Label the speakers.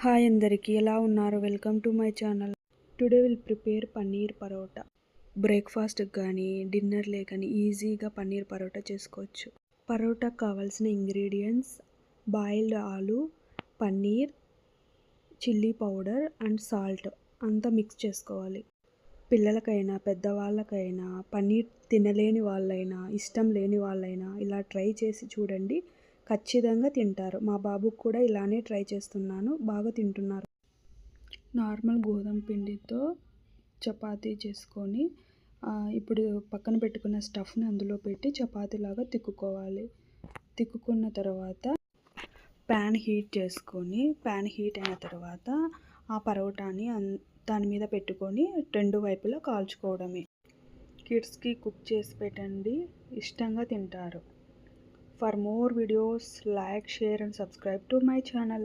Speaker 1: Hi అందరికీ ఎలా ఉన్నారు? Welcome to my channel. Today will prepare paneer parotta. బ్రేక్ఫాస్ట్కి కానీ డిన్నర్లే కానీ ఈజీగా పన్నీర్ పరోటా చేసుకోవచ్చు. పరోటాకు కావాల్సిన ఇంగ్రీడియంట్స్ బాయిల్డ్ ఆలు, paneer, chilli powder and salt అంతా మిక్స్ చేసుకోవాలి. పిల్లలకైనా పెద్దవాళ్ళకైనా పన్నీర్ తినలేని వాళ్ళైనా ఇష్టం లేని వాళ్ళైనా ఇలా ట్రై చేసి చూడండి, ఖచ్చితంగా తింటారు. మా బాబుకు కూడా ఇలానే ట్రై చేస్తున్నాను, బాగా తింటున్నారు. నార్మల్ గోధుమ పిండితో చపాతీ చేసుకొని ఇప్పుడు పక్కన పెట్టుకున్న స్టఫ్ని అందులో పెట్టి చపాతీలాగా తిక్కుకోవాలి. తిక్కుకున్న తర్వాత ప్యాన్ హీట్ చేసుకొని ప్యాన్ హీట్ అయిన తర్వాత ఆ పరోటాని దాని మీద పెట్టుకొని రెండు వైపులా కాల్చుకోవడమే. కిడ్స్కి కుక్ చేసి పెట్టండి, ఇష్టంగా తింటారు. For more videos, like, share and subscribe to my channel.